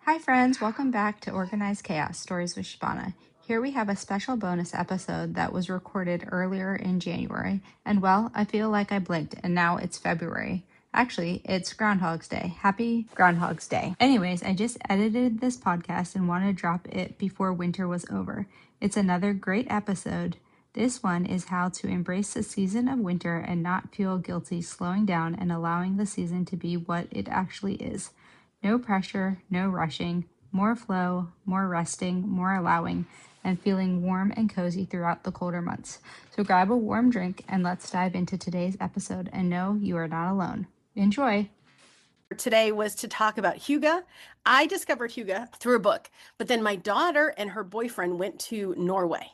Hi friends, welcome back to Organized Chaos Stories with Shabana. Here we have a special bonus episode that was recorded earlier in January, and well, I feel like I blinked and now it's February. Actually, it's Groundhog's Day. Happy Groundhog's Day. Anyways, I just edited this podcast and wanted to drop it before winter was over. It's another great episode. This one is how to embrace the season of winter and not feel guilty slowing down and allowing the season to be what it actually is. No pressure, no rushing, more flow, more resting, more allowing, and feeling warm and cozy throughout the colder months. So grab a warm drink and let's dive into today's episode and know you are not alone. Enjoy! Today was to talk about hygge. I discovered hygge through a book, but then my daughter and her boyfriend went to Norway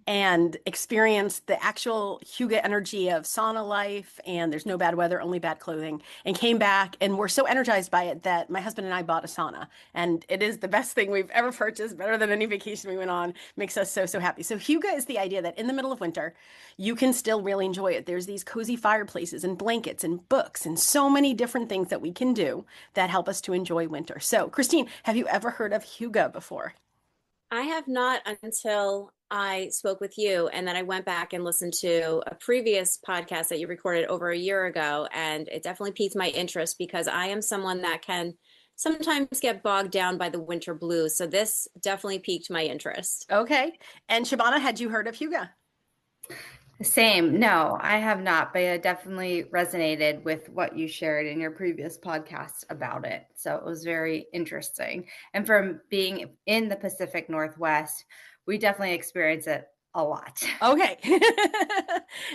and experienced the actual hygge energy of sauna life, and there's no bad weather, only bad clothing, and came back and were so energized by it that my husband and I bought a sauna, and it is the best thing we've ever purchased, better than any vacation we went on. Makes us so happy. So hygge is the idea that in the middle of winter you can still really enjoy it. There's these cozy fireplaces and blankets and books and so many different things that we can do that help us to enjoy winter. So Christine, have you ever heard of hygge before? I have not until I spoke with you, and then I went back and listened to a previous podcast that you recorded over a year ago, and it definitely piqued my interest because I am someone that can sometimes get bogged down by the winter blues. So this definitely piqued my interest. Okay. And Shabana, had you heard of hygge? Same. No, I have not, but it definitely resonated with what you shared in your previous podcast about it. So it was very interesting. And from being in the Pacific Northwest, we definitely experience it a lot. Okay.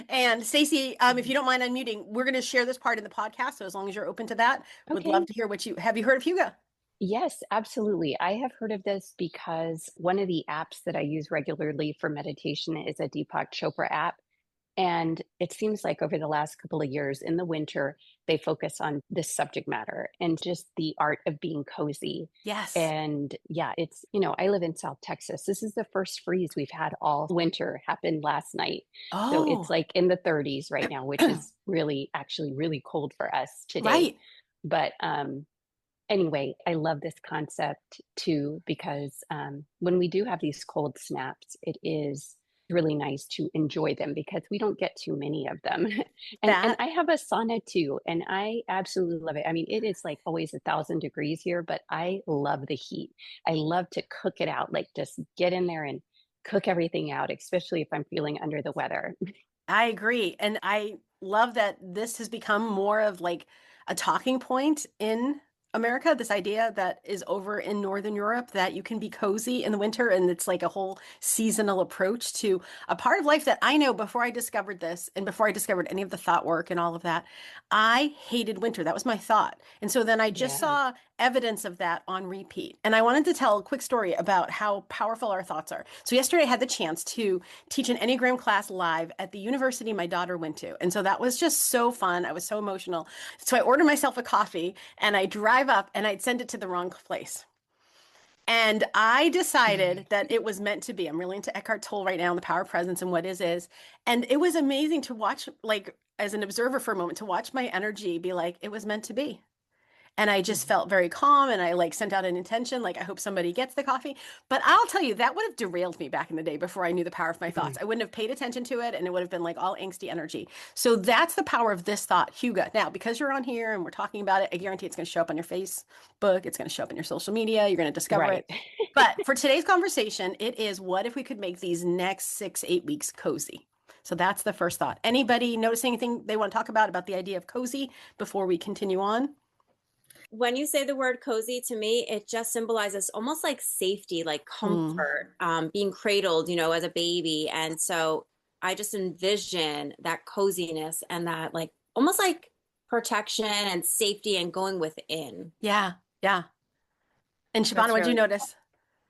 And Stacey, if you don't mind unmuting, we're going to share this part in the podcast. So as long as you're open to that, would love to hear have you heard of hygge? Yes, absolutely. I have heard of this because one of the apps that I use regularly for meditation is a Deepak Chopra app. And it seems like over the last couple of years in the winter, they focus on this subject matter and just the art of being cozy. Yes. And yeah, it's, I live in South Texas. This is the first freeze we've had all winter, happened last night. Oh. So it's like in the 30s right now, which is actually really cold for us today. Right. But anyway, I love this concept too, because when we do have these cold snaps, it is really nice to enjoy them because we don't get too many of them. and I have a sauna too, and I absolutely love it. I mean, it is like always 1,000 degrees here, but I love the heat. I love to cook it out, like just get in there and cook everything out, especially if I'm feeling under the weather. I agree. And I love that this has become more of like a talking point in America, this idea that is over in Northern Europe that you can be cozy in the winter, and it's like a whole seasonal approach to a part of life that I know before I discovered this and before I discovered any of the thought work and all of that, I hated winter. That was my thought. And so then I just saw evidence of that on repeat. And I wanted to tell a quick story about how powerful our thoughts are. So yesterday I had the chance to teach an Enneagram class live at the university my daughter went to. And so that was just so fun. I was so emotional. So I ordered myself a coffee and I drive up and I'd send it to the wrong place. And I decided that it was meant to be. I'm really into Eckhart Tolle right now and the power of presence and what is. And it was amazing to watch, like, as an observer for a moment, to watch my energy be like, it was meant to be. And I just felt very calm, and I like sent out an intention, like I hope somebody gets the coffee. But I'll tell you, that would have derailed me back in the day before I knew the power of my thoughts. I wouldn't have paid attention to it, and it would have been like all angsty energy. So that's the power of this thought, hygge. Now, because you're on here and we're talking about it, I guarantee it's going to show up on your Facebook. It's going to show up in your social media. You're going to discover it. But for today's conversation, it is, what if we could make these next 6-8 weeks cozy? So that's the first thought. Anybody notice anything they want to talk about the idea of cozy before we continue on? When you say the word cozy, to me, it just symbolizes almost like safety, like comfort, being cradled, as a baby. And so I just envision that coziness and that like almost like protection and safety and going within. Yeah. Yeah. And Shabana, what did you notice?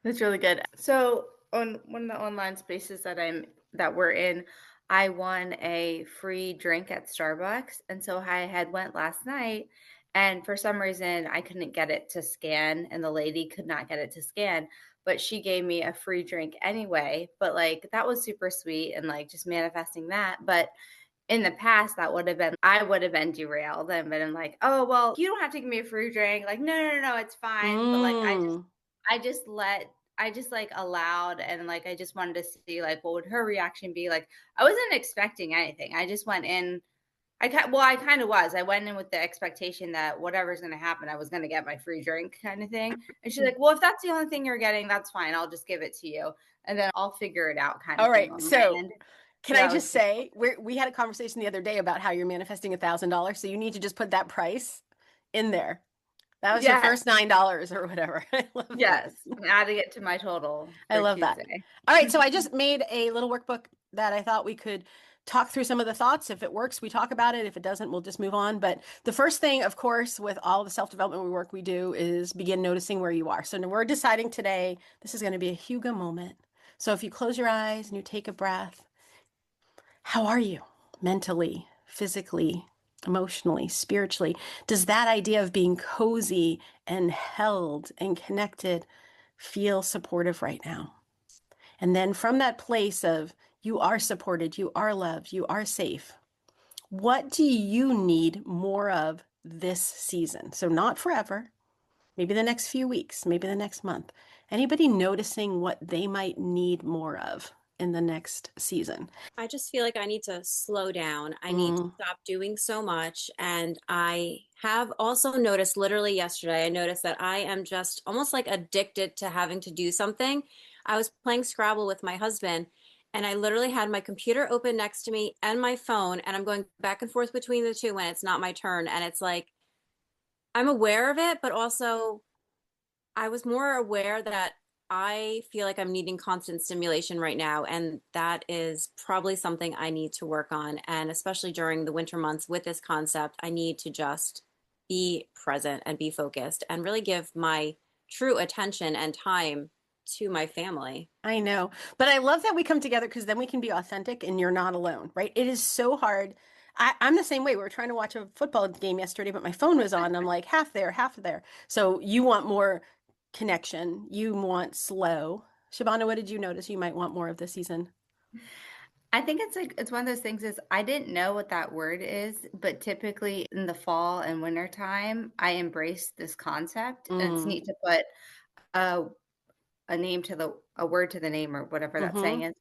That's really good. So on one of the online spaces that we're in, I won a free drink at Starbucks. And so I had went last night, and for some reason I couldn't get it to scan, and the lady could not get it to scan, but she gave me a free drink anyway. But like, that was super sweet, and like just manifesting that. But in the past, that would have been, I would have been derailed and been like, oh, well, you don't have to give me a free drink. Like, no, it's fine. But like, I just like allowed, and like, I just wanted to see like, what would her reaction be? Like, I wasn't expecting anything. I just went in. I kind of was. I went in with the expectation that whatever's going to happen, I was going to get my free drink kind of thing. And she's like, well, if that's the only thing you're getting, that's fine. I'll just give it to you. And then I'll figure it out kind of All thing right. on my So end. can So I that was just say, we had a conversation the other day about how you're manifesting $1,000. So you need to just put that price in there. That was your first $9 or whatever. I love yes. that. I'm adding it to my total I for love that. Tuesday. All right. So I just made a little workbook that I thought we could talk through some of the thoughts. If it works, we talk about it. If it doesn't, we'll just move on. But the first thing, of course, with all the self-development work we do is begin noticing where you are. So we're deciding today, this is going to be a hygge moment. So if you close your eyes and you take a breath, how are you mentally, physically, emotionally, spiritually? Does that idea of being cozy and held and connected feel supportive right now? And then from that place of you are supported, you are loved, you are safe, what do you need more of this season? So, not forever, maybe the next few weeks, maybe the next month. Anybody noticing what they might need more of in the next season? I just feel like I need to slow down. I need to stop doing so much. And I have also noticed literally yesterday, I noticed that I am just almost like addicted to having to do something. I was playing Scrabble with my husband, and I literally had my computer open next to me and my phone, and I'm going back and forth between the two when it's not my turn. And it's like, I'm aware of it, but also I was more aware that I feel like I'm needing constant stimulation right now. And that is probably something I need to work on. And especially during the winter months with this concept, I need to just be present and be focused and really give my true attention and time to my family. I know, but I love that we come together because then we can be authentic and you're not alone, right? It is so hard. I'm the same way. We were trying to watch a football game yesterday, but my phone was on. I'm like half there, half there. So you want more connection. You want slow. Shabana, what did you notice you might want more of this season? I think it's like, it's one of those things is I didn't know what that word is, but typically in the fall and winter time, I embrace this concept. And it's neat to put a a word to the name or whatever that saying is.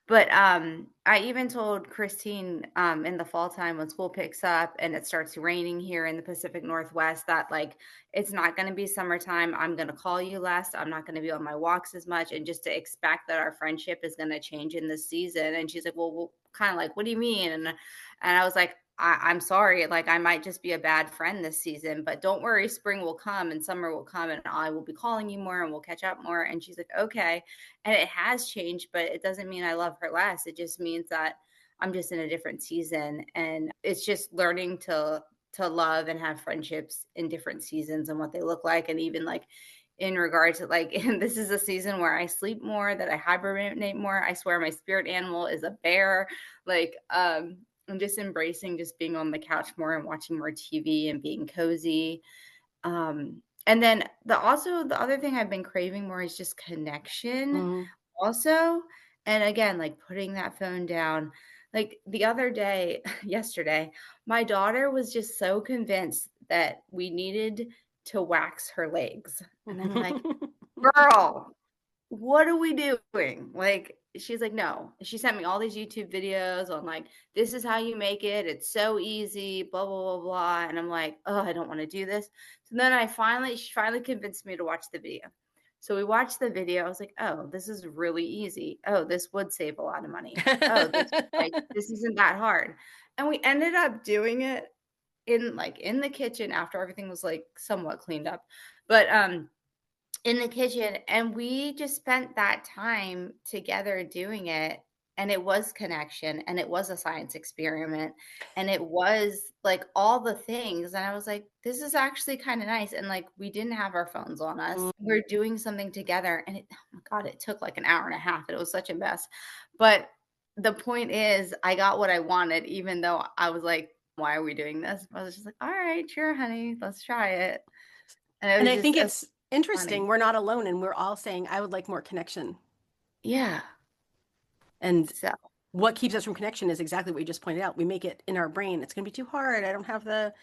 But I even told Christine in the fall time when school picks up and it starts raining here in the Pacific Northwest that like it's not going to be summertime. I'm going to call you less. I'm not going to be on my walks as much, and just to expect that our friendship is going to change in this season. And she's like, well, kind of like, what do you mean? And I was like, I'm sorry, like I might just be a bad friend this season, but don't worry, spring will come and summer will come and I will be calling you more and we'll catch up more. And she's like, okay. And it has changed, but it doesn't mean I love her less. It just means that I'm just in a different season, and it's just learning to love and have friendships in different seasons and what they look like. And even like in regards to like, and this is a season where I sleep more, that I hibernate more. I swear my spirit animal is a bear. Like, I'm just embracing just being on the couch more and watching more TV and being cozy. And then the other thing I've been craving more is just connection also. And again, like putting that phone down. Like the other day, yesterday, my daughter was just so convinced that we needed to wax her legs. And I'm like, girl, what are we doing? Like, she's like, no. She sent me all these YouTube videos on like, this is how you make it. It's so easy, blah, blah, blah, blah. And I'm like, oh, I don't want to do this. So then she finally convinced me to watch the video. So we watched the video. I was like, oh, this is really easy. Oh, this would save a lot of money. Oh, this isn't that hard. And we ended up doing it in the kitchen after everything was like somewhat cleaned up. But in the kitchen, and we just spent that time together doing it, and it was connection, and it was a science experiment, and it was like all the things. And I was like, this is actually kind of nice. And like we didn't have our phones on us, we're doing something together, and oh my god, it took like an hour and a half. It was such a mess, but the point is I got what I wanted, even though I was like, why are we doing this? I was just like, all right, sure, honey, let's try it. And it And was I think just it's interesting. funny. We're not alone and we're all saying, I would like more connection. Yeah. And So what keeps us from connection is exactly what you just pointed out. We make it in our brain. It's going to be too hard. I don't have the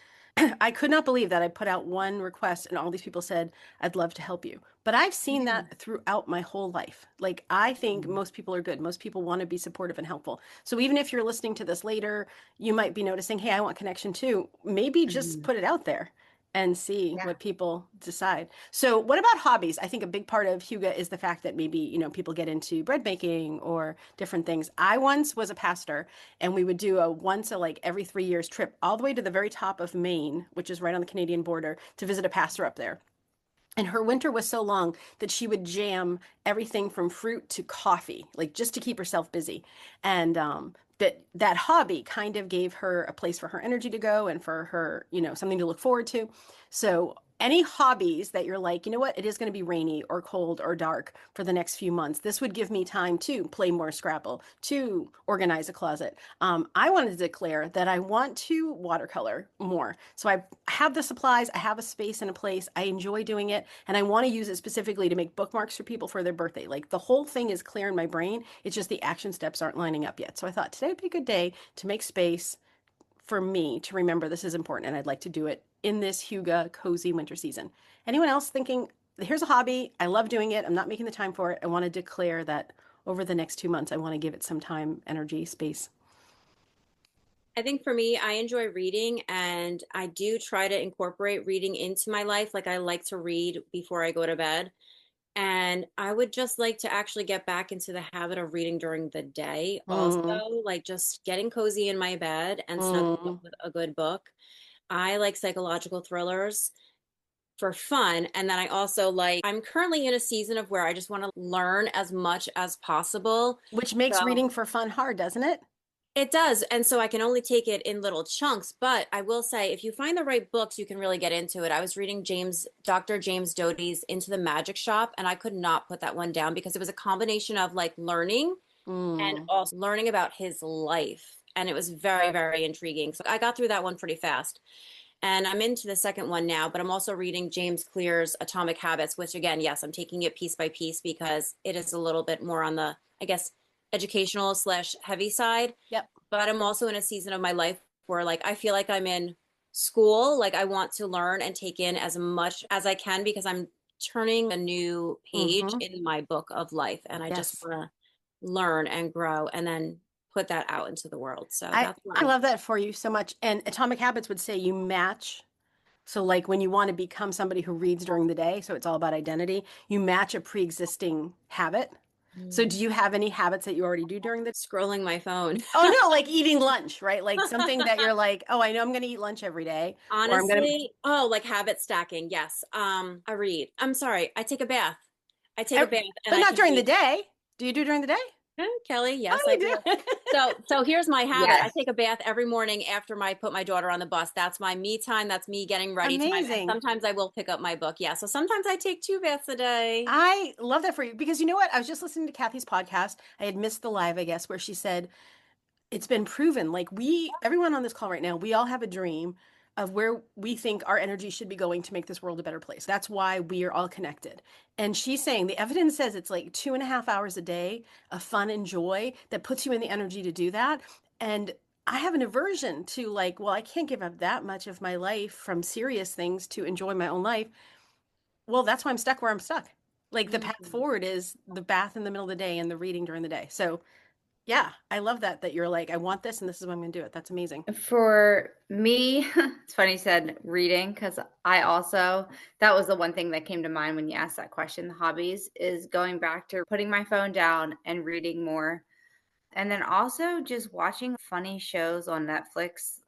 I could not believe that I put out one request and all these people said, I'd love to help you. But I've seen that throughout my whole life. Like, I think most people are good. Most people want to be supportive and helpful. So even if you're listening to this later, you might be noticing, hey, I want connection too. Maybe just put it out there and see Yeah. what people decide. So what about hobbies? I think a big part of Hygge is the fact that maybe, people get into bread making or different things. I once was a pastor and we would do a once a like every 3 years trip all the way to the very top of Maine, which is right on the Canadian border, to visit a pastor up there. And her winter was so long that she would jam everything from fruit to coffee, like just to keep herself busy. And that hobby kind of gave her a place for her energy to go and for her, something to look forward to. So any hobbies that you're like, you know what, it is going to be rainy or cold or dark for the next few months. This would give me time to play more Scrabble, to organize a closet. I wanted to declare that I want to watercolor more. So I have the supplies, I have a space and a place. I enjoy doing it, and I want to use it specifically to make bookmarks for people for their birthday. Like, the whole thing is clear in my brain. It's just the action steps aren't lining up yet. So I thought today would be a good day to make space for me to remember this is important, and I'd like to do it in this Hygge cozy winter season. Anyone else thinking, here's a hobby, I love doing it, I'm not making the time for it, I want to declare that over the next 2 months, I want to give it some time, energy, space? I think for me, I enjoy reading and I do try to incorporate reading into my life. Like I like to read before I go to bed. And I would just like to actually get back into the habit of reading during the day also, Mm, like just getting cozy in my bed and snuggling up mm. with a good book. I like psychological thrillers for fun. And then I'm currently in a season of where I just want to learn as much as possible. Which makes So reading for fun hard, doesn't it? it does. And so I can only take it in little chunks. But I will say, if you find the right books, you can really get into it. I was reading Dr. James Doty's Into the Magic Shop, and I could not put that one down because it was a combination of like learning and Mm. also learning about his life. And it was very, very intriguing. So I got through that one pretty fast. And I'm into the second one now, but I'm also reading James Clear's Atomic Habits, which again, yes, I'm taking it piece by piece because it is a little bit more on the, I guess, educational slash heavy side. Yep. But I'm also in a season of my life where like I feel like I'm in school. Like I want to learn and take in as much as I can because I'm turning a new page Mm-hmm. in my book of life. And I just Yes. want to learn and grow and then put that out into the world. So I, that's I why. love that for you so much. And Atomic Habits would say you match. So, like, when you want to become somebody who reads during the day, so it's all about identity, you match a pre-existing habit. So, do you have any habits that you already do during the? Scrolling my phone. Oh no, like eating lunch, right? Like something that you're like, oh, I know I'm going to eat lunch every day, or I'm going to. Honestly, oh, like habit stacking. Yes. I read. I'm sorry. I take a bath. I take a bath and But I not can during the read. day. Do you do during the day? Kelly, Oh, yes, I you do. do. So here's my habit. I Yes. take a bath every morning after I put my daughter on the bus. That's my me time. That's me getting ready time. And Amazing. sometimes I will pick up my book. Yeah. So sometimes I take 2 baths a day. I love that for you because you know what? I was just listening to Kathy's podcast. I had missed the live, I guess, where she said it's been proven. Like, everyone on this call right now, we all have a dream of where we think our energy should be going to make this world a better place. That's why we are all connected. And she's saying the evidence says it's like 2.5 hours a day of fun and joy that puts you in the energy to do that. And I have an aversion to, like, well, I can't give up that much of my life from serious things to enjoy my own life. Well, that's why I'm stuck where I'm stuck. Like, the path Mm. forward is the bath in the middle of the day and the reading during the day. So yeah, I love that you're like, I want this and this is when I'm going to do it. That's amazing. For me, it's funny you said reading because that was the one thing that came to mind when you asked that question. The hobbies is going back to putting my phone down and reading more. And then also just watching funny shows on Netflix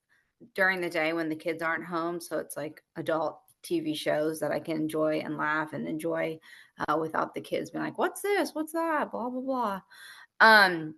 during the day when the kids aren't home. So it's like adult TV shows that I can enjoy and laugh and enjoy without the kids being like, what's this? What's that? Blah, blah, blah.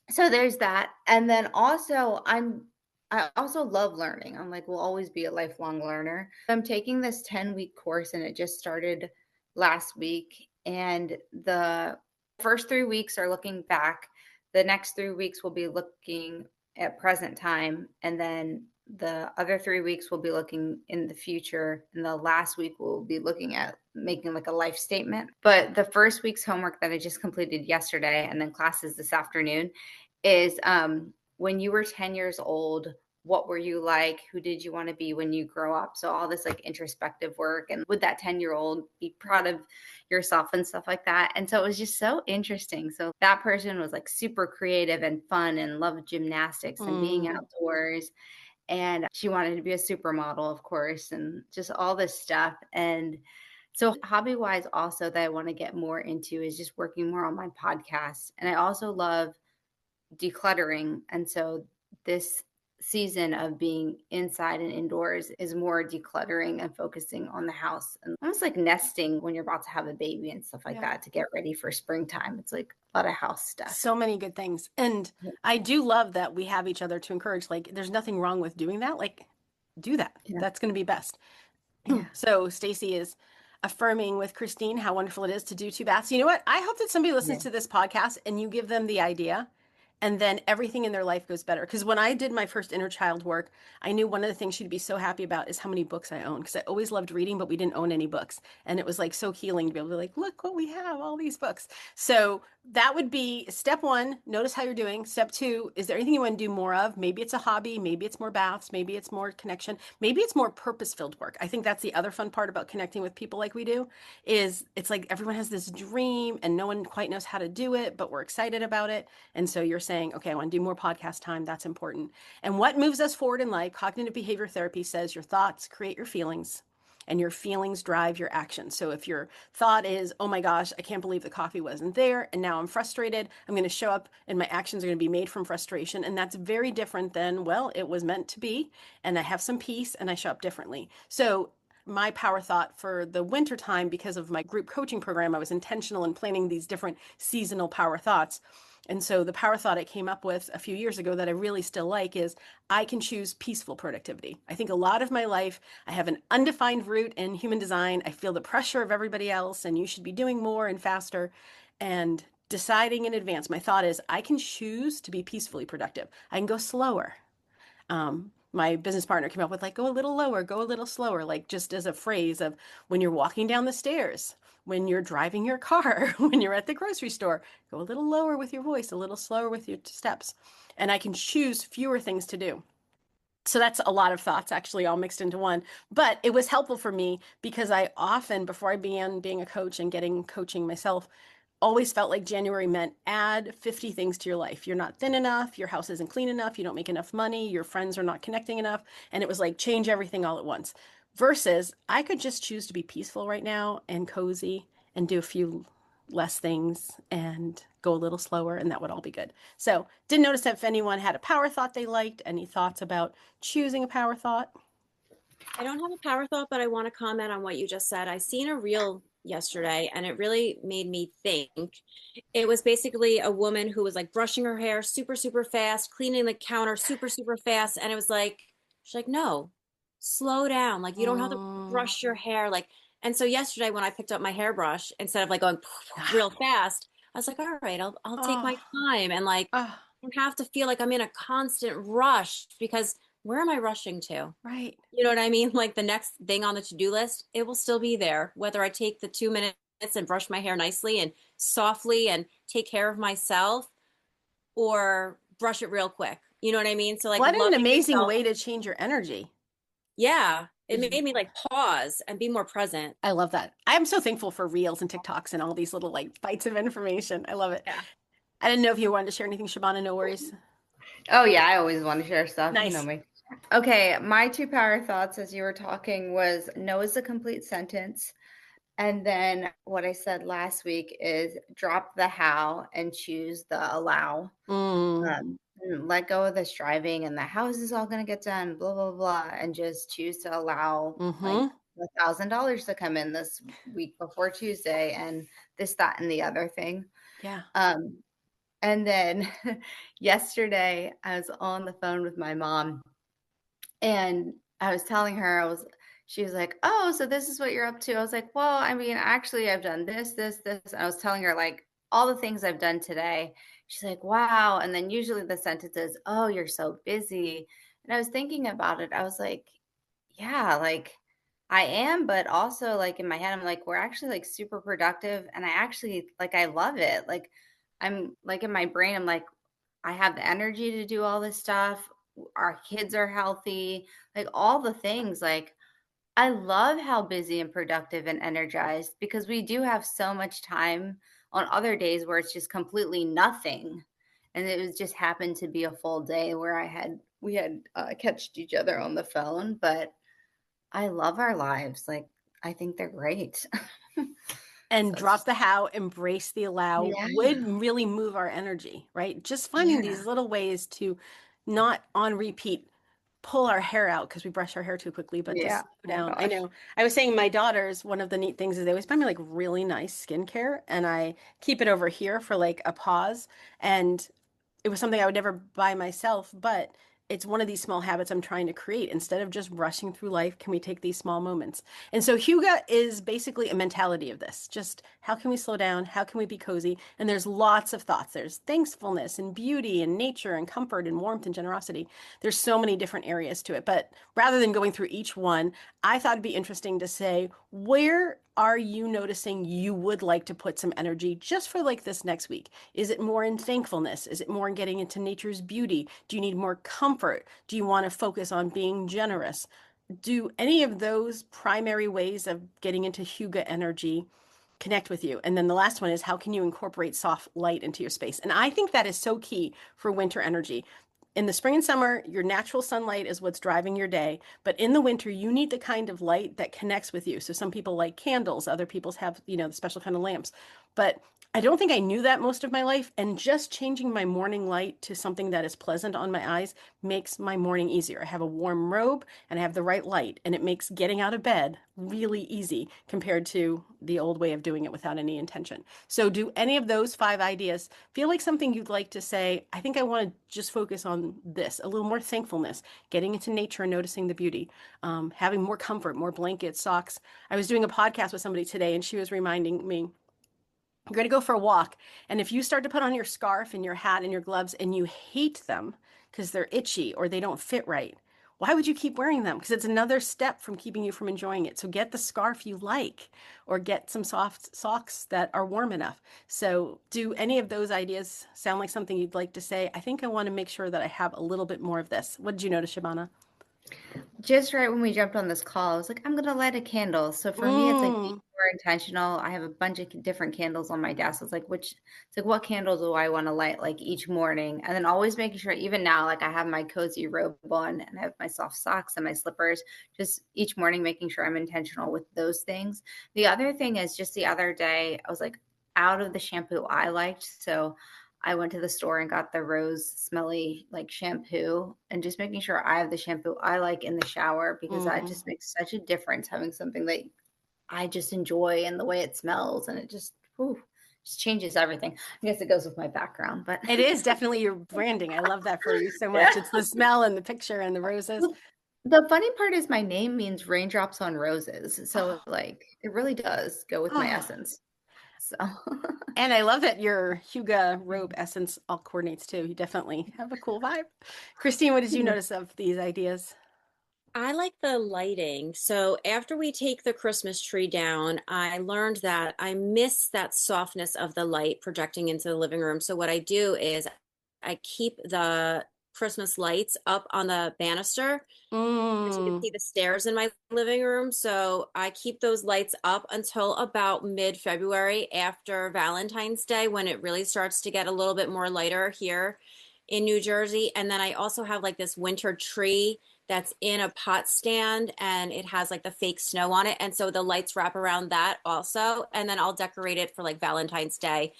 So there's that. And then also I also love learning. I'm like, will always be a lifelong learner. I'm taking this 10-week course and it just started last week. And the first 3 weeks are looking back. The next 3 weeks will be looking at present time. And then the other 3 weeks will be looking in the future. And the last week will be looking at making like a life statement. But the first week's homework that I just completed yesterday and then classes this afternoon is when you were 10 years old, what were you like? Who did you want to be when you grow up? So all this like introspective work, and would that 10-year-old be proud of yourself and stuff like that? And so it was just so interesting. So that person was like super creative and fun and loved gymnastics and being outdoors. And she wanted to be a supermodel, of course, and just all this stuff. And so hobby wise, also that I want to get more into is just working more on my podcast. And I also love decluttering. And so this season of being inside and indoors is more decluttering and focusing on the house, and almost like nesting when you're about to have a baby and stuff like that to get ready for springtime. It's like a lot of house stuff. So many good things. And I do love that we have each other to encourage. Like, there's nothing wrong with doing that. Like, do that. That's going to be best. So Stacy is affirming with Christine how wonderful it is to do 2 baths. You know what? I hope that somebody listens to this podcast and you give them the idea, and then everything in their life goes better. Because when I did my first inner child work, I knew one of the things she'd be so happy about is how many books I own. Because I always loved reading, but we didn't own any books. And it was like so healing to be able to like, look what we have, all these books. So that would be step 1, notice how you're doing. Step 2, is there anything you want to do more of? Maybe it's a hobby, maybe it's more baths, maybe it's more connection, maybe it's more purpose-filled work. I think that's the other fun part about connecting with people like we do, is it's like everyone has this dream and no one quite knows how to do it, but we're excited about it. And so you're saying, okay, I want to do more podcast time. That's important. And what moves us forward in life, cognitive behavior therapy says your thoughts create your feelings, and your feelings drive your actions. So if your thought is, oh my gosh, I can't believe the coffee wasn't there, and now I'm frustrated, I'm going to show up and my actions are going to be made from frustration. And that's very different than, well, it was meant to be, and I have some peace and I show up differently. So my power thought for the winter time, because of my group coaching program, I was intentional in planning these different seasonal power thoughts. And so the power thought I came up with a few years ago that I really still like is I can choose peaceful productivity. I think a lot of my life, I have an undefined route in human design. I feel the pressure of everybody else, and you should be doing more and faster. And deciding in advance, my thought is I can choose to be peacefully productive. I can go slower. My business partner came up with like, go a little lower, go a little slower, like just as a phrase of when you're walking down the stairs, when you're driving your car, when you're at the grocery store, go a little lower with your voice, a little slower with your steps. And I can choose fewer things to do. So that's a lot of thoughts actually all mixed into one. But it was helpful for me because I often, before I began being a coach and getting coaching myself, always felt like January meant add 50 things to your life. You're not thin enough, your house isn't clean enough, you don't make enough money, your friends are not connecting enough. And it was like change everything all at once. Versus I could just choose to be peaceful right now and cozy and do a few less things and go a little slower, and that would all be good. So didn't notice if anyone had a power thought they liked. Any thoughts about choosing a power thought? I don't have a power thought, but I want to comment on what you just said. I seen a reel yesterday and it really made me think. It was basically a woman who was like brushing her hair super, super fast, cleaning the counter super, super fast. And it was like, she's like, no, slow down. Like, you don't have to brush your hair. Like, and so yesterday when I picked up my hairbrush, instead of like going real fast, I was like, all right, I'll take my time. And like, I don't have to feel like I'm in a constant rush, because where am I rushing to? Right. You know what I mean? Like the next thing on the to-do list, it will still be there, whether I take the 2 minutes and brush my hair nicely and softly and take care of myself, or brush it real quick. You know what I mean? So like, What an loving amazing yourself. way to change your energy. Yeah. It made me like pause and be more present. I love that. I'm so thankful for reels and TikToks and all these little like bites of information. I love it. Yeah. I didn't know if you wanted to share anything, Shabana. No worries. Oh yeah, I always want to share stuff. Nice. You know me. Okay, my 2 power thoughts as you were talking was no is a complete sentence. And then what I said last week is drop the how and choose the allow. And let go of the striving and the house is all going to get done, blah, blah, blah, and just choose to allow like $1,000 to come in this week before Tuesday and this, that, and the other thing. Yeah. And then yesterday I was on the phone with my mom and I was telling her, she was like, oh, so this is what you're up to. I was like, well, I mean, actually I've done this, this, this. And I was telling her like all the things I've done today. She's like, wow. And then usually the sentence is, oh, you're so busy. And I was thinking about it. I was like, yeah, like I am, but also like in my head, I'm like, we're actually like super productive. And I actually like, I love it. Like I'm like in my brain, I'm like, I have the energy to do all this stuff. Our kids are healthy, like all the things. Like, I love how busy and productive and energized, because we do have so much time on other days where it's just completely nothing. And it was just happened to be a full day where we had catched each other on the phone, but I love our lives. Like, I think they're great. And So it's drop just, the how, embrace the allow yeah, would really move our energy, right? Just finding yeah, these little ways to not on repeat pull our hair out because we brush our hair too quickly, but to yeah. slow Oh my down. I gosh. know. I was saying my daughters, one of the neat things is they always buy me like really nice skincare, and I keep it over here for like a pause. And it was something I would never buy myself, but it's one of these small habits I'm trying to create. Instead of just rushing through life, can we take these small moments? And so Hygge is basically a mentality of this. Just how can we slow down? How can we be cozy? And there's lots of thoughts. There's thankfulness and beauty and nature and comfort and warmth and generosity. There's so many different areas to it. But rather than going through each one, I thought it'd be interesting to say, where are you noticing you would like to put some energy just for like this next week? Is it more in thankfulness? Is it more in getting into nature's beauty? Do you need more comfort? Do you want to focus on being generous? Do any of those primary ways of getting into Hygge energy connect with you? And then the last one is, how can you incorporate soft light into your space? And I think that is so key for winter energy. In the spring and summer, your natural sunlight is what's driving your day. But in the winter, you need the kind of light that connects with you. So some people like candles, other people have, the special kind of lamps. But I don't think I knew that most of my life. And just changing my morning light to something that is pleasant on my eyes makes my morning easier. I have a warm robe and I have the right light, and it makes getting out of bed really easy compared to the old way of doing it without any intention. So, do any of those 5 ideas feel like something you'd like to say? I think I want to just focus on this, a little more thankfulness, getting into nature and noticing the beauty, having more comfort, more blankets, socks. I was doing a podcast with somebody today, and she was reminding me, you're going to go for a walk. And if you start to put on your scarf and your hat and your gloves and you hate them because they're itchy or they don't fit right, why would you keep wearing them? Because it's another step from keeping you from enjoying it. So get the scarf you like, or get some soft socks that are warm enough. So, do any of those ideas sound like something you'd like to say? I think I want to make sure that I have a little bit more of this. What did you notice, Shabana? Just right when we jumped on this call, I was like, I'm going to light a candle. So for me, it's like being Mm. more intentional. I have a bunch of different candles on my desk. It's like, what candle do I want to light like each morning? And then always making sure, even now, like I have my cozy robe on and I have my soft socks and my slippers, just each morning making sure I'm intentional with those things. The other thing is, just the other day, I was like out of the shampoo I liked. So I went to the store and got the rose smelly like shampoo, and just making sure I have the shampoo I like in the shower, because that Mm. just makes such a difference, having something that I just enjoy and the way it smells, and it just changes everything. I guess it goes with my background, but It is definitely your branding. I love that for you so yeah. much. It's the smell and the picture and the roses. The funny part is my name means raindrops on roses. So Oh, like it really does go with my oh. essence. So And I love that your Hygge robe essence all coordinates too. You definitely have a cool vibe. Christine, what did you notice of these ideas? I like the lighting. So after we take the Christmas tree down, I learned that I miss that softness of the light projecting into the living room. So what I do is I keep the Christmas lights up on the banister. As you can Mm. see the stairs in my living room. So I keep those lights up until about mid-February after Valentine's Day, when it really starts to get a little bit more lighter here in New Jersey. And then I also have like this winter tree that's in a pot stand, and it has like the fake snow on it. And so the lights wrap around that also. And then I'll decorate it for like Valentine's Day.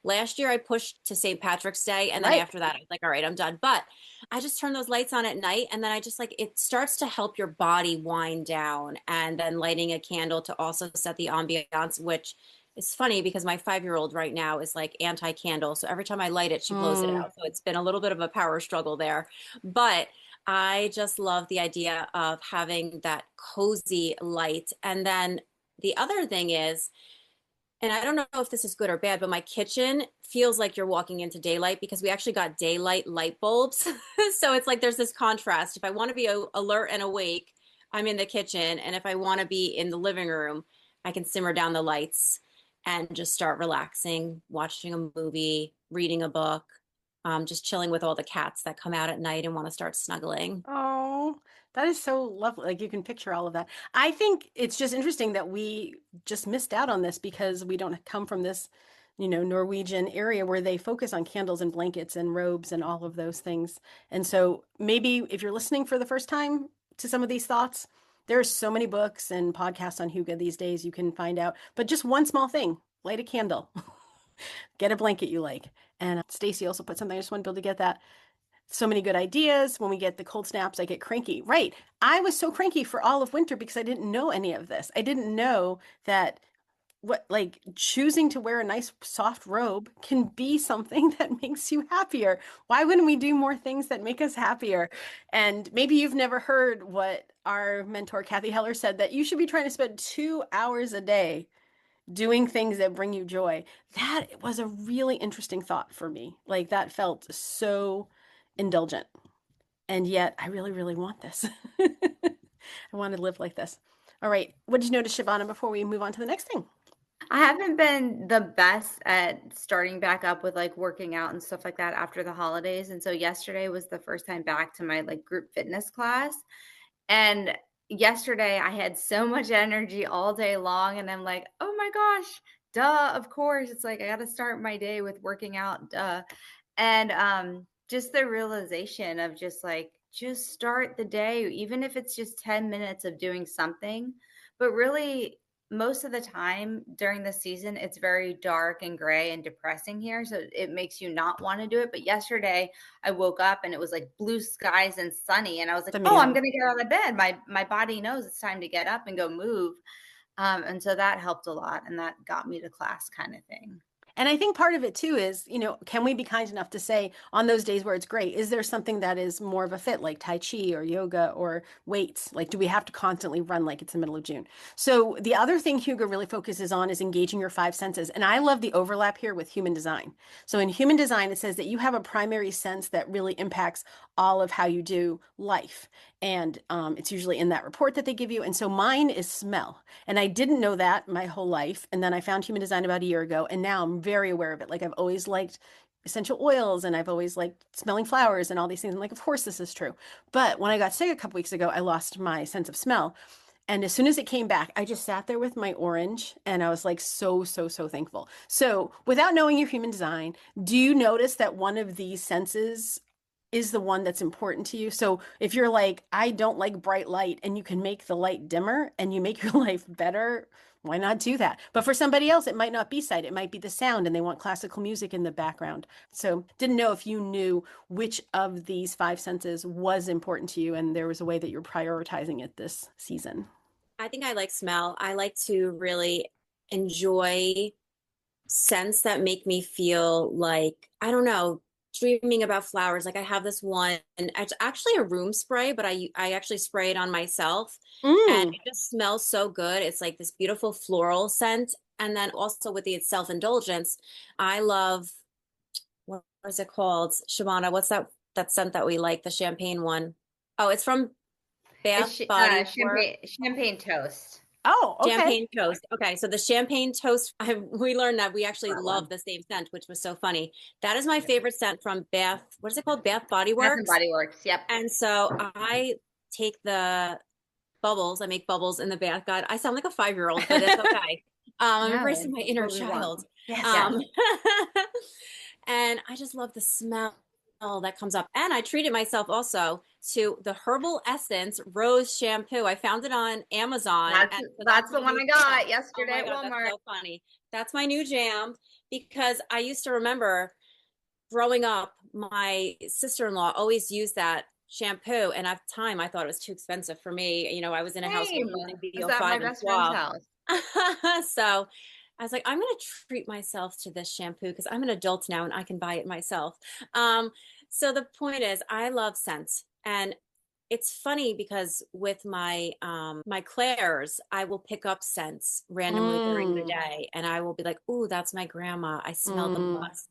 Last year I pushed to St. Patrick's Day, and then right. after that I was like, all right, I'm done. But I just turn those lights on at night, and then I just like, it starts to help your body wind down, and then lighting a candle to also set the ambiance, which is funny because my 5-year-old right now is like anti-candle. So every time I light it, she blows it Mm. out. So it's been a little bit of a power struggle there. But I just love the idea of having that cozy light. And then the other thing is, and I don't know if this is good or bad, but my kitchen feels like you're walking into daylight because we actually got daylight light bulbs. So it's like there's this contrast. If I want to be alert and awake, I'm in the kitchen. And if I want to be in the living room, I can simmer down the lights and just start relaxing, watching a movie, reading a book. just chilling with all the cats that come out at night and want to start snuggling. Oh, that is so lovely. Like you can picture all of that. I think it's just interesting that we just missed out on this because we don't come from this, Norwegian area where they focus on candles and blankets and robes and all of those things. And so maybe if you're listening for the first time to some of these thoughts, there's so many books and podcasts on hygge these days you can find out. But just one small thing, light a candle, get a blanket you like. And Stacy also put something, I just want to be able to get that so many good ideas. When we get the cold snaps, I get cranky. Right. I was so cranky for all of winter because I didn't know any of this. I didn't know that choosing to wear a nice soft robe can be something that makes you happier. Why wouldn't we do more things that make us happier? And maybe you've never heard what our mentor Kathy Heller said, that you should be trying to spend 2 hours a day doing things that bring you joy. That was a really interesting thought for me. Like that felt so indulgent. And yet I really, really want this. I want to live like this. All right. What did you notice, Shabana, before we move on to the next thing? I haven't been the best at starting back up with like working out and stuff like that after the holidays. And so yesterday was the first time back to my like group fitness class. And yesterday I had so much energy all day long. And I'm like, oh my gosh, duh, of course. It's like I got to start my day with working out, duh. And just the realization of just start the day, even if it's just 10 minutes of doing something. But really, most of the time during the season, it's very dark and gray and depressing here. So it makes you not want to do it. But yesterday I woke up and it was like blue skies and sunny. And I was like, oh, I'm going to get out of bed. My body knows it's time to get up and go move. And so that helped a lot. And that got me to class kind of thing. And I think part of it too is, can we be kind enough to say on those days where it's great, is there something that is more of a fit, like Tai Chi or yoga or weights? Like, do we have to constantly run like it's the middle of June? So the other thing hygge really focuses on is engaging your five senses. And I love the overlap here with human design. So in human design, it says that you have a primary sense that really impacts all of how you do life. And it's usually in that report that they give you. And so mine is smell. And I didn't know that my whole life. And then I found human design about a year ago. And now I'm very aware of it. Like I've always liked essential oils and I've always liked smelling flowers and all these things. I'm like, of course this is true. But when I got sick a couple weeks ago, I lost my sense of smell. And as soon as it came back, I just sat there with my orange and I was like so, so, so thankful. So without knowing your human design, do you notice that one of these senses is the one that's important to you? So if you're like, I don't like bright light and you can make the light dimmer and you make your life better, why not do that? But for somebody else, it might not be sight. It might be the sound and they want classical music in the background. So didn't know if you knew which of these five senses was important to you and there was a way that you're prioritizing it this season. I think I like smell. I like to really enjoy scents that make me feel like, I don't know, dreaming about flowers. Like I have this one, and it's actually a room spray, but I actually spray it on myself, and it just smells so good. It's like this beautiful floral scent. And then also with the self-indulgence, I love, what is it called? Shabana, what's that scent that we like, the champagne one? Oh, it's from Bath Body Works. Champagne toast. Oh, okay. Champagne toast. Okay, so the champagne toast, we learned that we actually love the same scent, which was so funny. That is my favorite scent from Bath. What is it called? Bath Body Works. Bath Body Works. Yep. And so I take the bubbles. I make bubbles in the bath. God, I sound like a 5-year-old, but it's okay. I'm embracing my inner child. Yes. And I just love the smell that comes up. And I treated myself also to the Herbal Essence Rose Shampoo. I found it on Amazon. That's the one I got yesterday at Walmart. That's so funny. That's my new jam, because I used to remember growing up, my sister-in-law always used that shampoo, and at the time I thought it was too expensive for me. I was in a house using Is that my best friend's house? So I was like, I'm going to treat myself to this shampoo because I'm an adult now and I can buy it myself. So the point is, I love scents. And it's funny because with my my Claire's, I will pick up scents randomly during the day, and I will be like, "Ooh, that's my grandma. I smell the musk."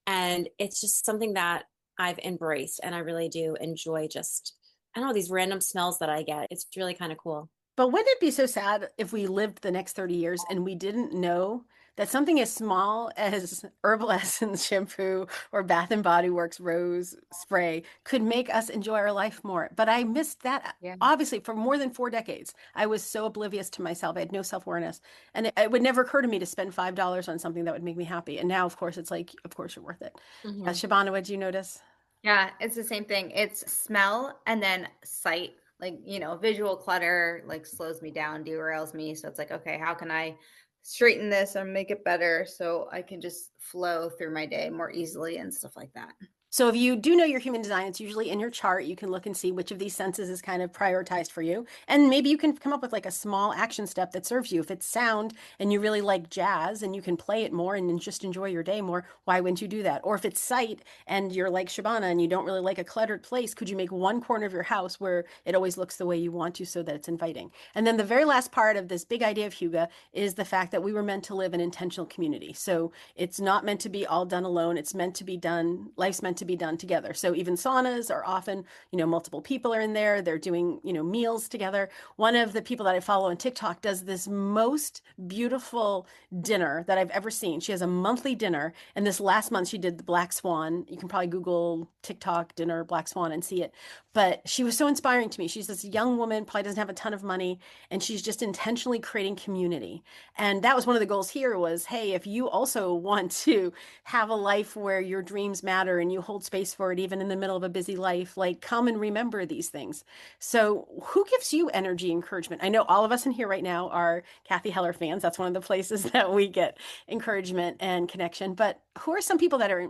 And it's just something that I've embraced, and I really do enjoy just, I don't know, these random smells that I get. It's really kind of cool. But wouldn't it be so sad if we lived the next 30 years and we didn't know that something as small as herbal essence shampoo or Bath and Body Works rose spray could make us enjoy our life more. But I missed that. Yeah. Obviously, for more than 4 decades, I was so oblivious to myself. I had no self-awareness. And it would never occur to me to spend $5 on something that would make me happy. And now, of course, it's like, of course, you're worth it. Shabana, what did you notice? Yeah, it's the same thing. It's smell and then sight. Like, visual clutter like slows me down, derails me. So it's like, okay, how can I straighten this or make it better so I can just flow through my day more easily and stuff like that. So if you do know your human design, it's usually in your chart. You can look and see which of these senses is kind of prioritized for you. And maybe you can come up with like a small action step that serves you. If it's sound and you really like jazz and you can play it more and just enjoy your day more, why wouldn't you do that? Or if it's sight and you're like Shabana and you don't really like a cluttered place, could you make one corner of your house where it always looks the way you want to so that it's inviting? And then the very last part of this big idea of Hygge is the fact that we were meant to live in intentional community. So it's not meant to be all done alone. It's meant to be done, life's meant to be done together. So even saunas are often, multiple people are in there. They're doing, meals together. One of the people that I follow on TikTok does this most beautiful dinner that I've ever seen. She has a monthly dinner. And this last month she did the Black Swan. You can probably Google TikTok dinner Black Swan and see it. But she was so inspiring to me. She's this young woman, probably doesn't have a ton of money, and she's just intentionally creating community. And that was one of the goals here was, hey, if you also want to have a life where your dreams matter and you hold space for it, even in the middle of a busy life, like come and remember these things. So who gives you energy, encouragement? I know all of us in here right now are Cathy Heller fans. That's one of the places that we get encouragement and connection. But who are some people that are,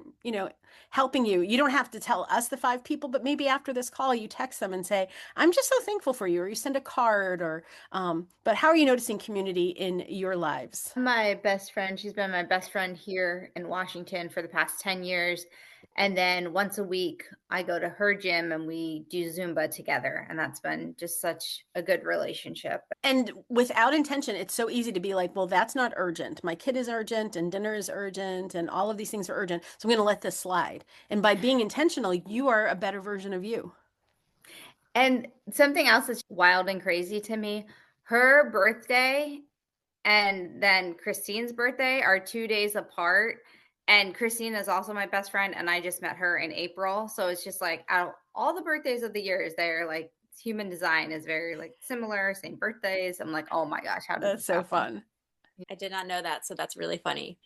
helping you? You don't have to tell us the 5 people, but maybe after this call, you text them and say, I'm just so thankful for you, or you send a card, or, but how are you noticing community in your lives? My best friend, she's been my best friend here in Washington for the past 10 years. And then once a week, I go to her gym and we do Zumba together. And that's been just such a good relationship. And without intention, it's so easy to be like, well, that's not urgent. My kid is urgent and dinner is urgent and all of these things are urgent. So I'm going to let this slide. And by being intentional, you are a better version of you. And something else that's wild and crazy to me, her birthday and then Christine's birthday are 2 days apart. And Christine is also my best friend, and I just met her in April. So it's just like out of all the birthdays of the years, they're like human design is very like similar, same birthdays. I'm like, oh my gosh, how did That's this so happen? fun. I did not know that, so that's really funny.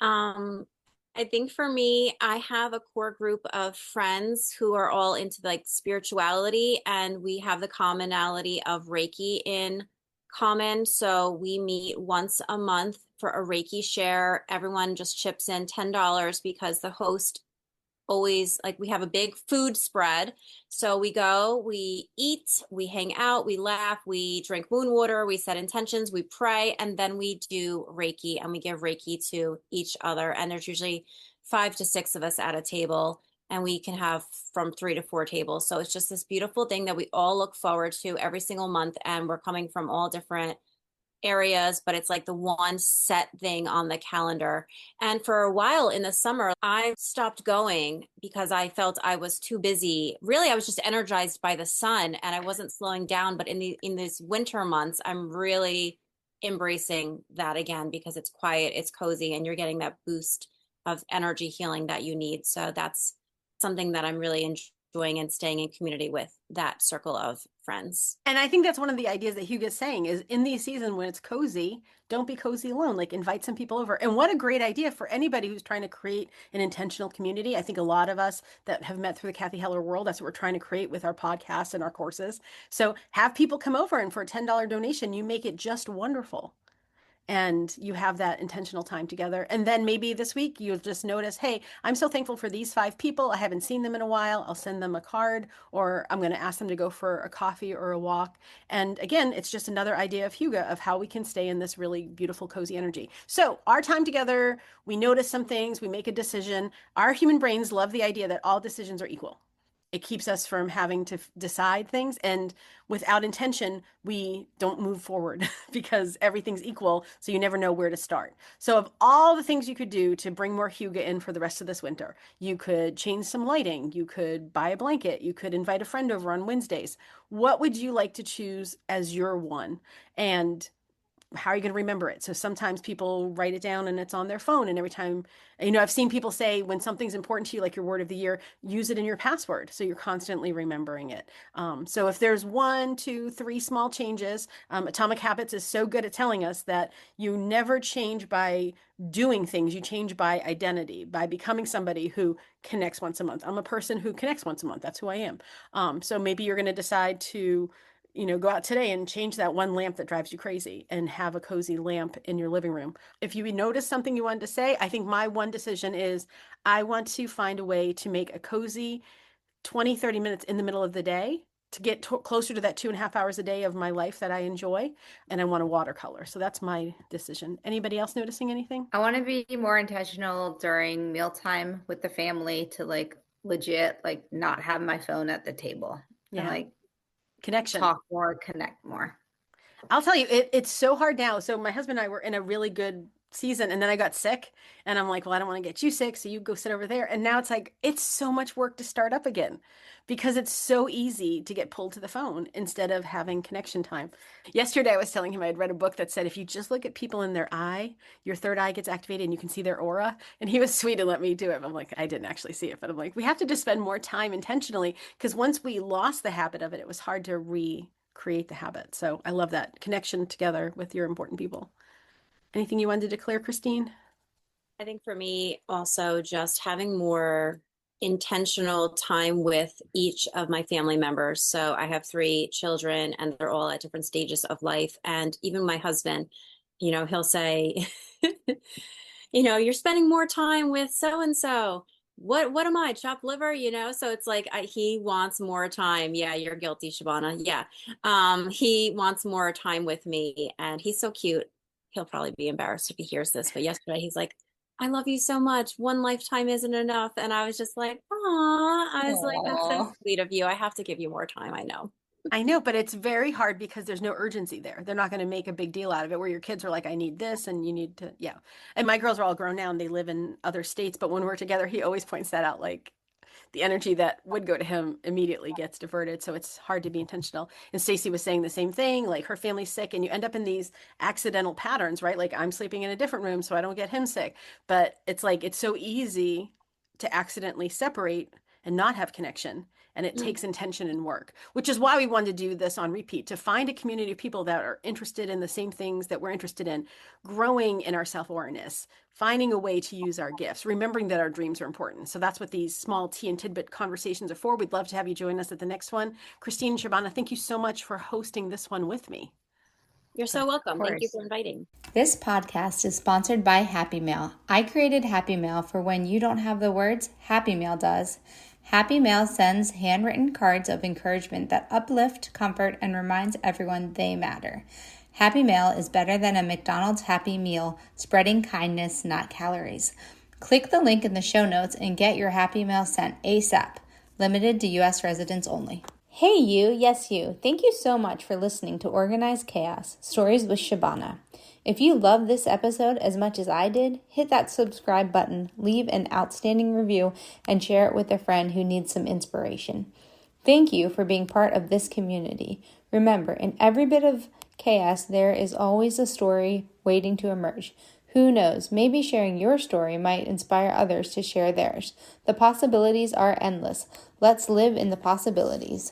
I think for me, I have a core group of friends who are all into like spirituality, and we have the commonality of Reiki in common. So we meet once a month for a Reiki share. Everyone just chips in $10 because the host always like we have a big food spread. So we go, we eat, we hang out, we laugh, we drink moon water, we set intentions, we pray, and then we do Reiki and we give Reiki to each other. And there's usually 5 to 6 of us at a table, and we can have from 3 to 4 tables. So it's just this beautiful thing that we all look forward to every single month. And we're coming from all different areas, but it's like the one set thing on the calendar. And for a while in the summer, I stopped going because I felt I was too busy. Really, I was just energized by the sun and I wasn't slowing down. But in these winter months, I'm really embracing that again because it's quiet, it's cozy, and you're getting that boost of energy healing that you need. So that's something that I'm really enjoying and staying in community with that circle of friends. And I think that's one of the ideas that Hugh is saying is in the season when it's cozy, don't be cozy alone. Like invite some people over. And what a great idea for anybody who's trying to create an intentional community. I think a lot of us that have met through the Cathy Heller world, that's what we're trying to create with our podcasts and our courses. So have people come over and for a $10 donation, you make it just wonderful. And you have that intentional time together. And then maybe this week you'll just notice, hey, I'm so thankful for these 5 people. I haven't seen them in a while. I'll send them a card or I'm going to ask them to go for a coffee or a walk. And again, it's just another idea of Hygge of how we can stay in this really beautiful, cozy energy. So our time together, we notice some things, we make a decision. Our human brains love the idea that all decisions are equal. It keeps us from having to decide things. And without intention, we don't move forward because everything's equal. So you never know where to start. So of all the things you could do to bring more Hygge in for the rest of this winter, you could change some lighting. You could buy a blanket. You could invite a friend over on Wednesdays. What would you like to choose as your one? And how are you going to remember it? So sometimes people write it down and it's on their phone. And every time, I've seen people say when something's important to you, like your word of the year, use it in your password. So you're constantly remembering it. So if there's 1, 2, 3 small changes, Atomic Habits is so good at telling us that you never change by doing things. You change by identity, by becoming somebody who connects once a month. I'm a person who connects once a month. That's who I am. So maybe you're going to decide to go out today and change that one lamp that drives you crazy and have a cozy lamp in your living room. If you notice something you wanted to say, I think my one decision is I want to find a way to make a cozy 20, 30 minutes in the middle of the day to get closer to that 2.5 hours a day of my life that I enjoy. And I want to watercolor. So that's my decision. Anybody else noticing anything? I want to be more intentional during mealtime with the family to like legit like not have my phone at the table and like Connection. talk more, connect more. I'll tell you, it's so hard now. So my husband and I were in a really good season, and then I got sick, and I'm like, well, I don't want to get you sick, so you go sit over there. And now it's like, it's so much work to start up again because it's so easy to get pulled to the phone instead of having connection time. Yesterday, I was telling him I had read a book that said if you just look at people in their eye, your third eye gets activated and you can see their aura. And he was sweet and let me do it. I'm like, I didn't actually see it, but I'm like, we have to just spend more time intentionally because once we lost the habit of it, it was hard to recreate the habit. So I love that connection together with your important people. Anything you wanted to declare, Christine? I think for me, also just having more intentional time with each of my family members. So I have 3 children and they're all at different stages of life. And even my husband, he'll say, you're spending more time with so and so. What am I, chopped liver? So it's like he wants more time. Yeah, you're guilty, Shabana. Yeah. He wants more time with me, and he's so cute. He'll probably be embarrassed if he hears this, but yesterday he's like, I love you so much. One lifetime isn't enough. And I was just like, aw. I was like, that's so sweet of you. I have to give you more time. I know. I know, but it's very hard because there's no urgency there. They're not going to make a big deal out of it where your kids are like, I need this and you need to, yeah. And my girls are all grown now and they live in other states, but when we're together, he always points that out, like the energy that would go to him immediately gets diverted. So it's hard to be intentional. And Stacey was saying the same thing, like her family's sick and you end up in these accidental patterns, right? Like I'm sleeping in a different room so I don't get him sick. But it's like, it's so easy to accidentally separate and not have connection. And it takes intention and work, which is why we wanted to do this on repeat, to find a community of people that are interested in the same things that we're interested in, growing in our self-awareness, finding a way to use our gifts, remembering that our dreams are important. So that's what these small tea and tidbit conversations are for. We'd love to have you join us at the next one. Christine and Shabana, thank you so much for hosting this one with me. You're so welcome. Thank you for inviting. This podcast is sponsored by Happy Mail. I created Happy Mail for when you don't have the words, Happy Mail does. Happy Mail sends handwritten cards of encouragement that uplift, comfort, and reminds everyone they matter. Happy Mail is better than a McDonald's Happy Meal, spreading kindness, not calories. Click the link in the show notes and get your Happy Mail sent ASAP. Limited to U.S. residents only. Hey you, yes you. Thank you so much for listening to Organized Chaos, Stories with Shabana. If you love this episode as much as I did, hit that subscribe button, leave an outstanding review, and share it with a friend who needs some inspiration. Thank you for being part of this community. Remember, in every bit of chaos, there is always a story waiting to emerge. Who knows, maybe sharing your story might inspire others to share theirs. The possibilities are endless. Let's live in the possibilities.